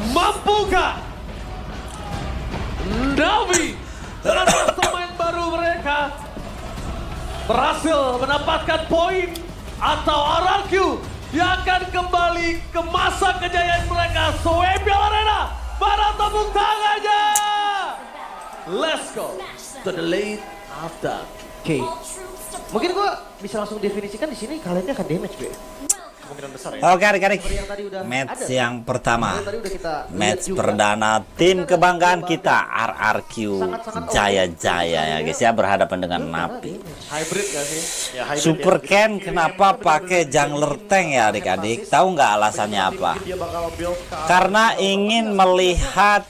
Mampukah Navi dengan pemain baru mereka berhasil mendapatkan poin atau RRQ yang akan kembali ke masa kejayaan mereka? Soembial Arena, mana tepuk tangannya? Let's go to the late after. Oke. Mungkin gua bisa langsung definisikan di sini kaliannya akan damage, Be. Kemungkinan besar ya. Oke adik-adik, Seperti yang tadi udah match ada. yang pertama, Yang tadi udah kita lihat match juga. perdana tim kebanggaan kita RRQ Jaya-Jaya ya guys ya, berhadapan dengan Navi. Hybrid gak sih? Ya, hybrid Super ya. Ken kenapa pakai jungler tank ya adik-adik? Tahu nggak alasannya apa? Mungkin dia bakal build ke arah- Karena ingin melihat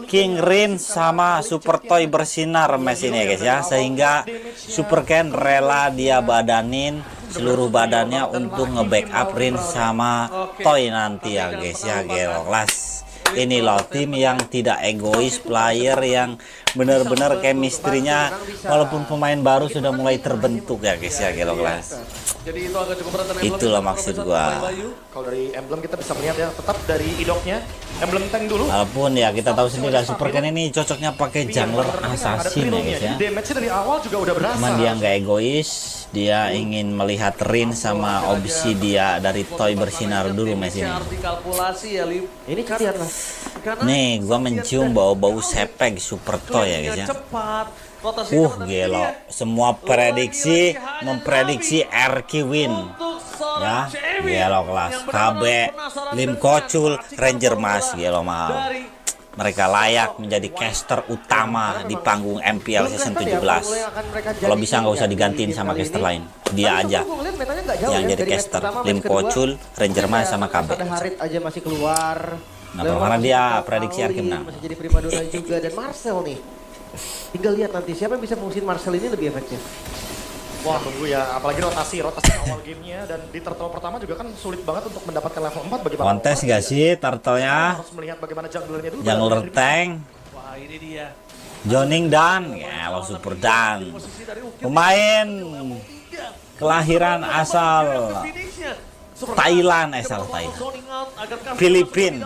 King Rin sama Super Toy bersinar match ini ya guys ya, sehingga Super Ken rela dia badanin seluruh badannya untuk nge-backup Rin sama Toy nanti ya guys ya. Gelas ini loh tim yang tidak egois, player yang benar-benar chemistry-nya walaupun pemain baru sudah mulai terbentuk ya guys ya. Gelas Jadi itu agak cukup berat. Dan itulah maksud gua. Kalau dari emblem kita bisa melihat ya, tetap dari idoknya emblem tank dulu. Walaupun ya kita tahu sendiri lah Super Ken ini cocoknya pakai jungler assassin ya guys ya. Damage-nya dari awal juga udah berasa. Cuman dia nggak egois, dia ingin melihat Rin sama opsi dia dari Toy bersinar dulu match ini. Dikalkulasi ya, Lim. Ini kalian lah. Karena Nih gua mencium bau-bau sepeg Super Toy ya guys ya. cepat. Rotasi Gelo, semua prediksi memprediksi RQ win ya. Gelo kelas KB, Lim Kocul, Ranger Mas, gelo mahal. Mereka layak menjadi caster utama di panggung MPL season 17. Kalau bisa nggak usah digantiin sama caster lain, dia aja yang jadi caster. Lim Kocul, Ranger Mas sama KB. Ada Harit aja masih keluar. Nah, karena dia prediksi RQ menang. Masih jadi primadona juga, dan Marcel nih. Tinggal lihat nanti siapa yang bisa fungsiin Marcel ini lebih efektif. Wah, tunggu ya, apalagi rotasi awal gamenya, dan di turtle pertama juga kan sulit banget untuk mendapatkan level 4 bagi para Kontes player. gak sih turtle-nya? Harus melihat bagaimana junglernya dulu. Jungler tank, Wah, ini dia. Joning Dan, ya lo Super Dan. Pemain kelahiran asal Thailand, asal Thailand. Filipin.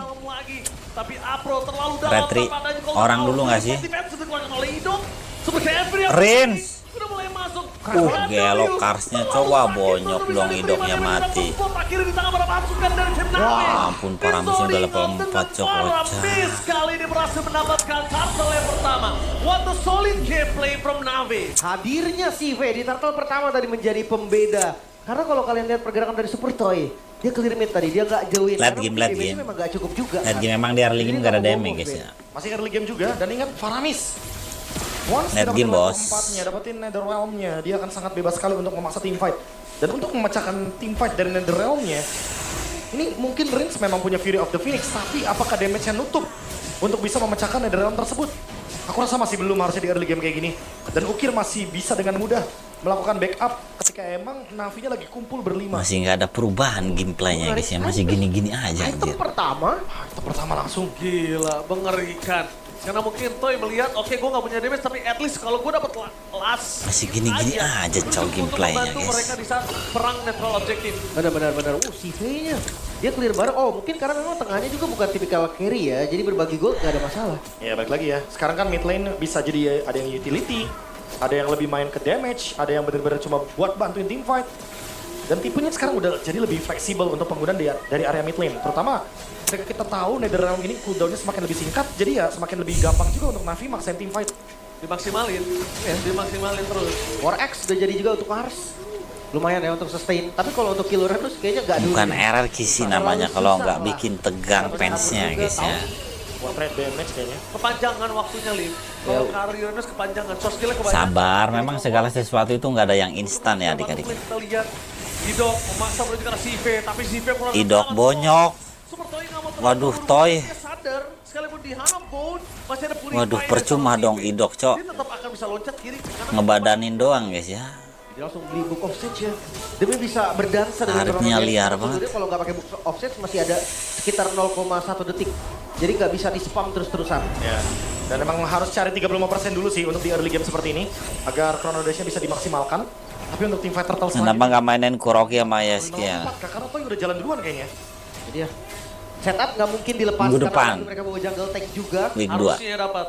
Retri, orang dulu nggak sih? Rins. Gelo karsnya coba bonyok dong, idoknya mati. Wah, ampun, para musuh udah level 4 cok-cok. Kali ini berhasil mendapatkan turtle yang pertama. What a solid gameplay from Navi. Hadirnya si V di turtle pertama tadi menjadi pembeda. Karena kalau kalian lihat pergerakan dari Super Toy, dia clear mid tadi, dia nggak jauhin. Late Karena game, mungkin late damage-nya game. memang nggak cukup juga. Net game memang di early game gak ada damage guys ya. Masih early game juga, dan ingat Faramis. Once Net dia game, dapetin level bos. 4-nya, dapetin Netherrealm-nya, dia akan sangat bebas sekali untuk memaksa team fight. Dan untuk memecahkan team fight dari Netherrealm-nya, ini mungkin Rins memang punya Fury of the Phoenix, tapi apakah damage-nya nutup untuk bisa memecahkan Netherrealm tersebut? Aku rasa masih belum, harusnya di early game kayak gini. Dan Ukir masih bisa dengan mudah melakukan backup ketika emang Navi-nya lagi kumpul berlima. Masih nggak ada perubahan gameplaynya guys ya, masih gini-gini aja Item anjir. pertama, Itu pertama langsung. Gila, mengerikan. Karena mungkin Toy melihat, oke gue gak punya damage, tapi at least kalau gue dapet last. Masih gini-gini aja cow gameplaynya Untuk membantu mereka guys. di saat perang netral objektif. benar. Si V-nya, dia clear bareng. Oh mungkin karena memang tengahnya juga bukan tipikal carry ya, jadi berbagi gold nggak ada masalah. Ya balik lagi ya, sekarang kan mid lane bisa jadi ada yang utility, ada yang lebih main ke damage, ada yang benar-benar cuma buat bantuin team fight. Dan tipenya sekarang udah jadi lebih fleksibel untuk penggunaan dari area mid lane. Terutama ketika kita tahu Netherrealm ini cooldownnya semakin lebih singkat, jadi ya semakin lebih gampang juga untuk Navi maksain team fight. Dimaksimalin, ya dimaksimalin terus. War X udah jadi juga untuk Ars. Lumayan ya untuk sustain. Tapi kalau untuk Killorem tuh kayaknya nggak dulu. Bukan RRQ sih namanya kalau nggak bikin tegang fansnya guys ya. Buat trade damage kayaknya. Kepanjangan waktunya, Lim. Kalau karirnya kepanjangan, soft skillnya kebanyakan. Sabar, memang segala sesuatu itu nggak ada yang instan ya adik-adik. Kita lihat Idok memaksa menuju ke arah CV, tapi CV kurang Idok sangat bonyok. Super Toy nggak mau Waduh, terburu-buru, Toy. dia sadar, sekalipun dihanap bone, masih ada purifier Waduh, yang percuma sama dong CV. Idok cok. Dia tetap akan bisa loncat kiri karena Ngebadanin doang guys ya. Dia langsung beli book of sage ya. Demi bisa berdansa dengan Tarik turnamen liar yang banget. sebetulnya kalau nggak pakai book of sage masih ada sekitar 0,1 detik. Jadi nggak bisa di spam terus-terusan. Ya. Dan emang harus cari 35% dulu sih untuk di early game seperti ini agar chrono dash-nya bisa dimaksimalkan. Tapi untuk tim fighter turtle Kenapa nggak mainin Kuroki sama Yasuke ya? Karena Toy udah jalan duluan kayaknya. Jadi ya setup nggak mungkin dilepas Minggu karena depan. lagi mereka bawa jungle tank juga. Week 2. Harusnya dapat.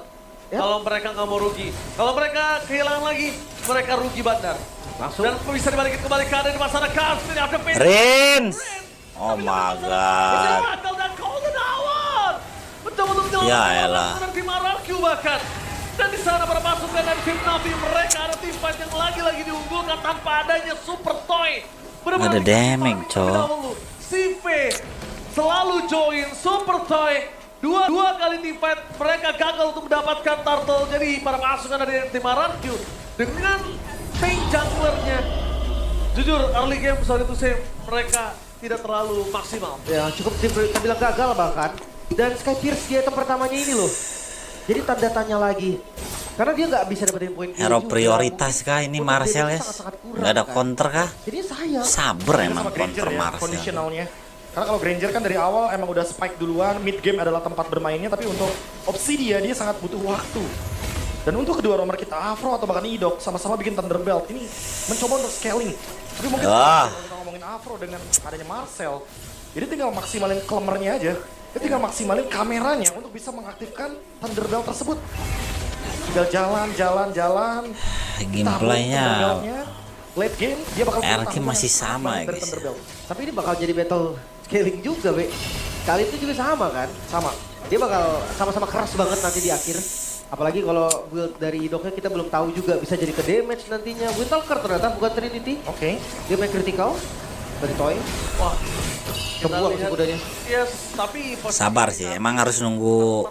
Ya. Kalau mereka nggak mau rugi. Kalau mereka kehilangan lagi, mereka rugi bandar. Langsung. Dan bisa dibalikin kembali ke ada di sana Cars. Ini ada pin. Rins. Oh my god. Dan Golden Hour. Mencoba untuk menyelamatkan Ya elah. dan tim RRQ bahkan. Dan di sana para pasukan dari tim Navi mereka ada tim fight yang lagi-lagi diunggulkan tanpa adanya Super Toy. Benar-benar Ada damage, terlebih Cok. dahulu. CV selalu join Super Toy. Dua kali tim fight mereka gagal untuk mendapatkan turtle. Jadi para pasukan dari tim RRQ dengan tank junglernya. Jujur early game saat itu mereka tidak terlalu maksimal. Ya cukup kita bilang gagal bahkan. Dan Sky Pierce di item pertamanya ini loh. Jadi tanda tanya lagi. Karena dia nggak bisa dapetin poin kill Hero juga. prioritas Mungkin kah ini untuk Marcel damage ya? sangat-sangat kurang, Nggak ada kan. counter kah? Jadi sayang. Saber emang Sama Granger counter ya, Marcel. conditionalnya. Karena kalau Granger kan dari awal emang udah spike duluan, mid game adalah tempat bermainnya, tapi untuk Obsidia dia sangat butuh waktu. Dan untuk kedua romer kita, Afro atau bahkan Idok, sama-sama bikin Thunderbelt. Ini mencoba untuk scaling. Tapi mungkin kalau kita ngomongin Afro dengan adanya Marcel, jadi tinggal maksimalin klemernya aja. Dia tinggal maksimalin kameranya untuk bisa mengaktifkan Thunderbelt tersebut. Tinggal jalan. Gameplaynya Thunderboltnya. Late game, dia bakal punya RK tanggungan masih yang sangat sama banyak ya, dari guys. Thunderbelt. Tapi ini bakal jadi battle scaling juga, Be. Kali itu juga sama kan? Sama. Dia bakal sama-sama keras banget nanti di akhir. Apalagi kalau build dari idoknya kita belum tahu juga bisa jadi ke damage nantinya. Windtalker ternyata bukan Trinity. Oke. Dia main critical dari Toy. Wah, Kebuang sih kudanya. Yes, tapi sabar sih. Emang harus nunggu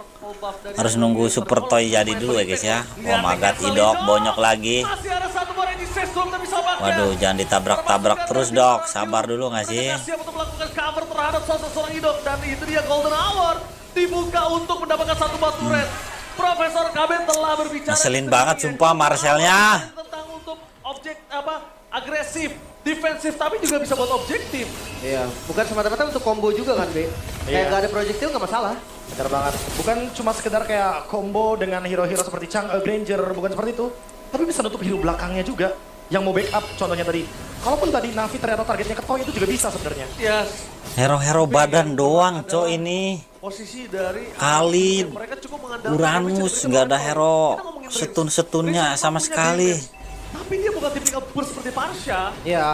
Super Toy jadi dulu ya guys ya. Oh my god, Idok bonyok lagi. Masih ada satu more Regis belum tapi sabarnya. Waduh, jangan ditabrak-tabrak terus dok. Sabar dulu nggak sih? Mereka siap untuk melakukan cover terhadap sosok seorang Idok dan itu dia Golden Hour dibuka untuk mendapatkan satu batu red. Profesor KB telah berbicara Ngeselin banget sumpah Marcelnya. tentang untuk objek agresif, defensif tapi juga bisa buat objektif. Iya, bukan semata-mata untuk combo juga kan, Be. Kayak Iya. gak ada projectil gak masalah. Benar banget. Bukan cuma sekedar kayak combo dengan hero-hero seperti Granger, bukan seperti itu. Tapi bisa nutup hero belakangnya juga. Yang mau backup, contohnya tadi. Kalaupun tadi Navi ternyata targetnya ke Toy, itu juga bisa sebenarnya. Yes. Hero-hero badan doang cok ini. Posisi dari Khalid, mereka cukup mengandalkan Uranus, damage yang nggak ada diberikan hero oleh Toy. Kita ngomongin Prince. setun-setunnya Prince sama punya sekali. damage. Tapi dia bukan tipikal burst seperti Parsha. Iya.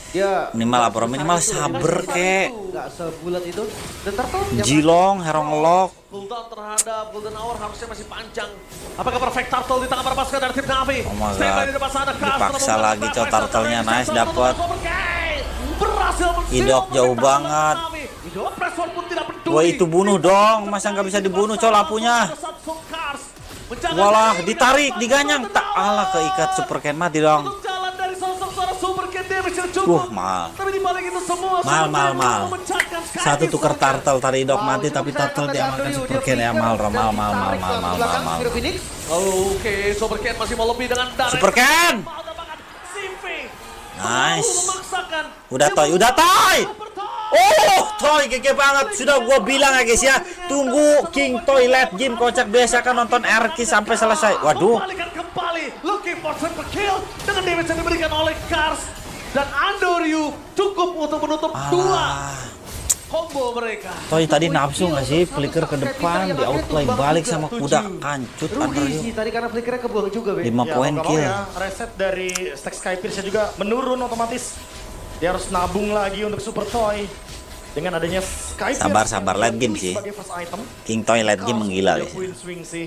Dia Minimal apa? Minimal saber kek. Gak sebulat itu. Dan Turtle yang Jilong, hero ngelok. Cooldown terhadap Golden Hour harusnya masih panjang. Apakah perfect turtle di tangan para pasukan dari tim Navi? Oh my Stay by God. di depan sana, Castro Dipaksa membuka lagi, strike Cok, by satu turtle-nya. range, Nice, satu dapet. untuk Overgate. Berhasil men-seal Idok jauh pemerintahan banget. Navi. Idok pressure pun tidak peduli. Wah itu bunuh dong, masa nggak bisa dibunuh cok lampunya. Walah ditarik, diganyang. Tak alah keikat Super Ken mati dong. Untuk jalan dari sosok seorang Super Cat damage yang cukup. Mahal. Tapi di balik itu semua Mahal, Super mahal, Cat mahal. memecahkan Sky Satu Kiss tuker mereka. turtle tadi dok mati, Wow, tapi cukup turtle sayang diamankan Andrew, Super dia Ken ya flicker mahal, dan mahal, ditarik ke belakang Hero Phoenix. Oke, Super Cat masih mau lebih dengan direct. Super Ken. Mahal banget. CV Nice. selalu memaksakan. Udah Dia Toy, udah Toy. Super Toy. Oh, Toy gege banget. Sudah gua bilang ya guys ya. Tunggu King Toilet game kocak biasa kan nonton RK sampai selesai. Waduh. Membalikan kembali. Looking for super kill dengan damage yang diberikan oleh Cars dan Andoryu cukup untuk menutup dua combo mereka. Toy tadi nafsu nggak sih flicker ke depan di outplay balik sama kuda kancut Rugi Andrew. sih tadi karena flickernya kebuang juga, Be. 5 poin mau nggak mau kill. ya, reset dari stack Skypierce juga menurun otomatis. Dia harus nabung lagi untuk Super Toy. Dengan adanya Skypierce. Sabar, late game sih. Sebagai first item. King Toilet game menggila Dia guys. win swing sih.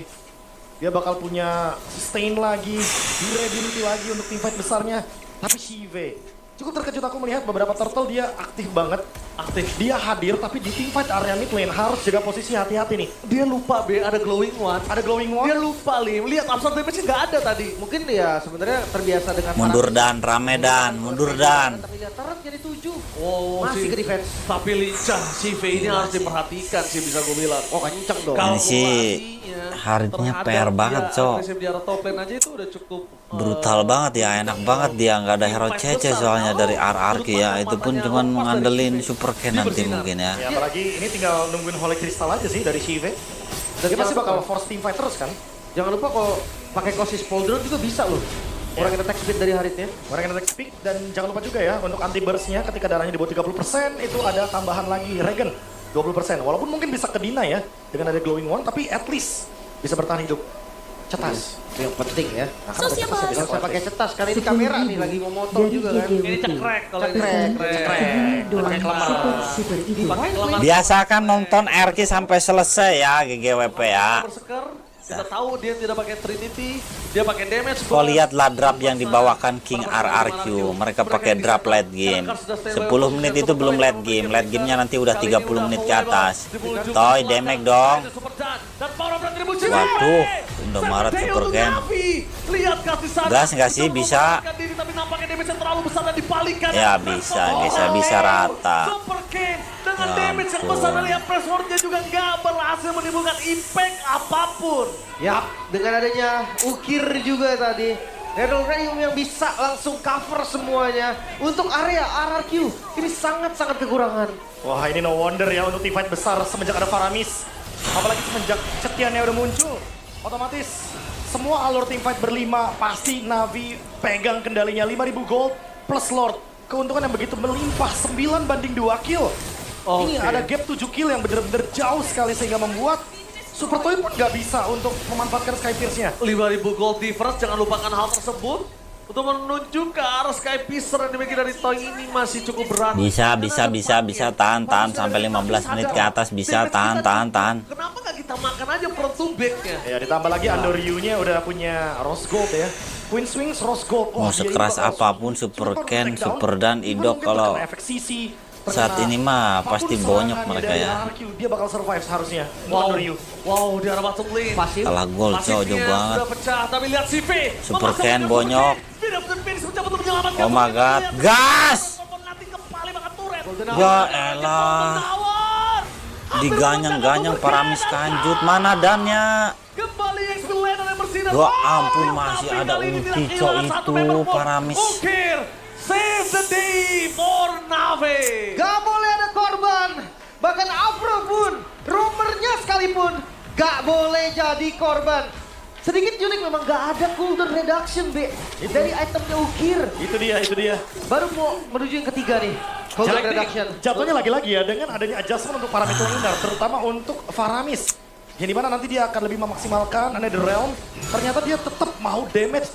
Dia bakal punya sustain lagi, durability lagi untuk teamfight besarnya. Tapi Shive, cukup terkejut aku melihat beberapa turtle dia aktif banget. Aktif. Dia hadir tapi di teamfight area mid lane harus jaga posisi hati-hati nih. Dia lupa Be, ada glowing one. Ada glowing Dia one. lupa Lim, lihat absorb damage-nya nggak ada tadi. Mungkin dia sebenarnya terbiasa dengan Mundur parang- dan rame dan mundur dan. Tapi lihat turret jadi 7. Oh, Masih ke defense. Tapi lincah si V ini harus diperhatikan sih bisa gue bilang. Oh, kenceng dong. Ini sih Kalkulasinya harinya terhadap PR banget, dia Cok. agresif di arah top lane aja itu udah cukup Brutal banget ya, enak banget dia nggak ada hero cece soalnya dari RRQ ya. Itu pun cuman ngandelin Super Ken nanti mungkin ya. Ya apalagi ini tinggal nungguin Holy Crystal aja sih dari Shive. Dan Dia pasti jangan bakal lupa- force teamfight terus kan. Jangan lupa kalau pakai Kosis Poldron juga bisa loh. Kurangin attack speed dari Haritnya. Mereka attack speed dan jangan lupa juga ya untuk anti burst-nya ketika darahnya di bawah 30% itu ada tambahan lagi regen 20%. Walaupun mungkin bisa kedina ya dengan ada glowing one, tapi at least bisa bertahan hidup. Cetas. Itu yang penting ya. Nah, kan Sosial cetas bisa Gak usah pakai cetas, karena ini kamera nih lagi mau motor juga kan. Ini cekrek kalau ini Cekrek. Pakai kelemar. Pakai kelemar Biasakan nonton RQ sampai selesai ya GGWP ya. berseker. Kita tahu dia tidak pakai Trinity, dia pakai damage. Kau lihatlah draft yang dibawakan King RRQ. Mereka pakai draft late game. 10 menit itu belum late game. Late gamenya nanti udah 30 menit ke atas. Toy damage dong. Waduh, Indomaret Super Ken. Gas nggak sih? Bisa. Ya bisa rata. Dengan Ya damage yang ampun. besar dari pressure-nya juga nggak berhasil menimbulkan impact apapun. Yap, dengan adanya Ukir juga tadi. NetherRealm yang bisa langsung cover semuanya. Untuk area RRQ, ini sangat-sangat kekurangan. Wah, ini no wonder ya untuk teamfight besar semenjak ada Faramis. Apalagi semenjak Cetiannya udah muncul. Otomatis semua alur teamfight berlima pasti Navi pegang kendalinya 5.000 gold plus Lord. Keuntungan yang begitu melimpah 9 banding 2 kill. Ini Oke. ada gap 7 kill yang benar-benar jauh sekali sehingga membuat Super Toy pun nggak bisa untuk memanfaatkan Sky Pierce-nya. 5.000 gold difference, jangan lupakan hal tersebut. Untuk menunjuk ke arah Sky Piercer yang dimiliki dari Toy ini masih cukup berat. Bisa tahan sampai 15 menit ke atas bisa tahan. Kenapa nggak kita makan aja front to back-nya? Ya ditambah lagi Andoryu-nya udah punya Rose Gold ya. Queen Swings Rose Gold. Mau Dia sekeras ini bakal apapun Super super Ken, takedown. Super Dan, Even Idok mungkin kalau terkena efek CC, saat terkena ini mah apapun pasti bonyok serangannya mereka dari ya. RRQ, dia bakal survive seharusnya. Wow, Andoryu. wow, di arah bottom lane. Pasif. Kalah gol jauh Pasifnya banget. sudah pecah, tapi lihat CV. Super Memasang Ken dengan bonyok. Super Ken. Speed up dan finish mencoba untuk menyelamatkan. Oh my Super Ken. God, Lihat, gas! nanti kembali makan turret. Ya elah. Diganyang-ganyang Paramis kanjut, mana dannya? Kembali excellent oleh bersinar. Ya ampun, masih Tapi ada kali ini ulti, tidak Cok, kehilangan satu itu, member for Paramis. Ukir. Save the day for Nave. Gak boleh ada korban. Bahkan Afro pun, roamernya sekalipun, gak boleh jadi korban. Sedikit unik memang gak ada cooldown reduction, B. Dari itemnya Ukir. Itu dia. Baru mau menuju yang ketiga nih. Cooldown Jadi, reduction. jatuhnya lagi-lagi ya dengan adanya adjustment untuk para mid laner, terutama untuk Faramis. Yang dimana nanti dia akan lebih memaksimalkan NetherRealm. Ternyata dia tetap mau damage.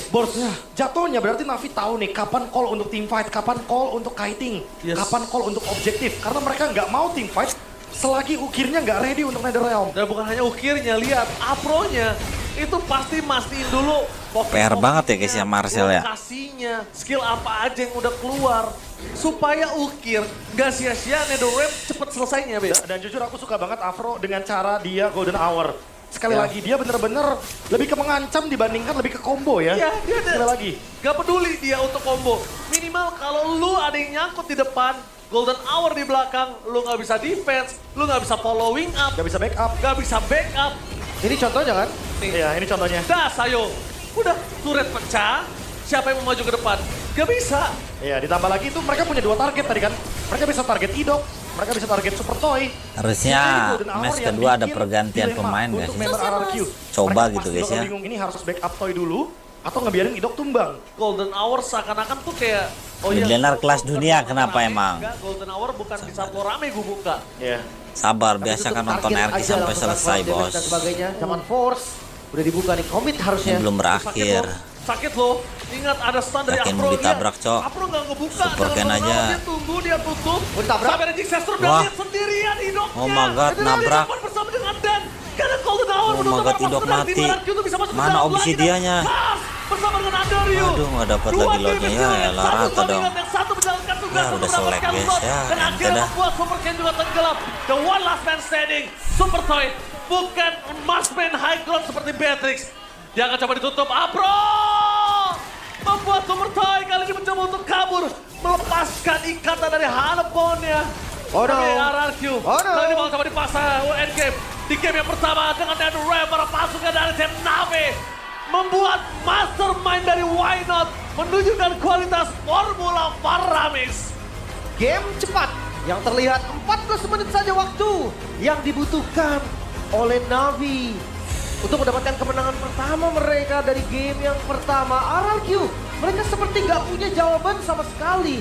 Bors, jatuhnya berarti Navi tahu nih kapan call untuk teamfight, kapan call untuk kiting, Yes. kapan call untuk objektif. Karena mereka nggak mau teamfight selagi Ukirnya nggak ready untuk NetherRealm. Dan bukan hanya Ukirnya, lihat Afro-nya. Itu pasti mastiin dulu. PR banget ya guys ya Marcel ya. Lokasinya, skill apa aja yang udah keluar. Supaya Ukir nggak sia-sia NetherRealm cepet selesainya, Be. Dan jujur aku suka banget Afro dengan cara dia Golden Hour. Sekali lagi dia bener-bener lebih ke mengancam dibandingkan lebih ke combo ya. Iya, dia ada. Sekali lagi. Gak peduli dia untuk combo. Minimal kalau lu ada yang nyangkut di depan, Golden Hour di belakang, lu nggak bisa defense, lu nggak bisa following up, Gak bisa backup. nggak bisa backup. Ini contohnya kan? Iya ini contohnya. Das, ayo. Udah, turret pecah, siapa yang mau maju ke depan? Gak bisa. Iya ditambah lagi itu mereka punya 2 target tadi kan. Mereka bisa target Idok, mereka bisa target Super Toy. Harusnya Jadi Golden Hour match yang kedua ada bikin pergantian dilema pemain untuk guys. member RRQ. Coba Mereka gitu pasti guys bakal ya. bingung ini harus backup Toy dulu atau ngebiarin Idok tumbang. Golden Hour seakan-akan tuh kayak... iya, Midlaner kelas Golden dunia, Hour kenapa rame. emang? Enggak, Golden Hour bukan di saat lo rame gue buka. Iya. Sabar, Tapi biasakan tutup nonton target RQ aja sampai langsung selesai damage bos. Dan sebagainya. Zaman Force udah dibuka nih. Commit Ini harusnya. belum berakhir. Sakit lo. Ingat ada stun dari Yakin Afro. mau ditabrak, Lihat, Cok. Afro nggak ngebuka. Super Dengan Ken Golden aja. Hour, dia tunggu, dia tutup. Mau ditabrak? Sampai ada Jigsaster Wah. dan sendirian Idoknya. Oh my God, Dan dia nabrak. depan bersama dengan Dan. Karena Golden Hour Oh my menutup God, arah Idok masuk dan mati. tim RRQ tuh bisa masuk ke Mana dalam lagi dan obsidianya? Kas bersama dengan Andoryu. Aduh, nggak dapat Dua lagi tim lotnya. kecil, Ya yang elah, satu rata dong. dominan, yang satu menjalankan tugas Ya, untuk udah selek, mendapatkan guys. slot. Ya, Dan ente akhirnya dah. membuat Super Ken juga tenggelam. The one last man standing. Super Toy bukan emasmen high ground seperti Beatrix. Dia akan coba ditutup. Apro! Membuat Super Toy kali ini mencoba untuk kabur. Melepaskan ikatan dari Hanebonnya. Oh no. Tapi RRQ. Oh no. Kali ini mau coba dipasang endgame. Di game yang pertama dengan NetherRealm para pasukan dari tim Nave. Membuat mastermind dari Why Not menunjukkan kualitas Formula Faramis. Game cepat yang terlihat 14 menit saja waktu yang dibutuhkan oleh Navi untuk mendapatkan kemenangan pertama mereka dari game yang pertama. RRQ, mereka seperti nggak punya jawaban sama sekali.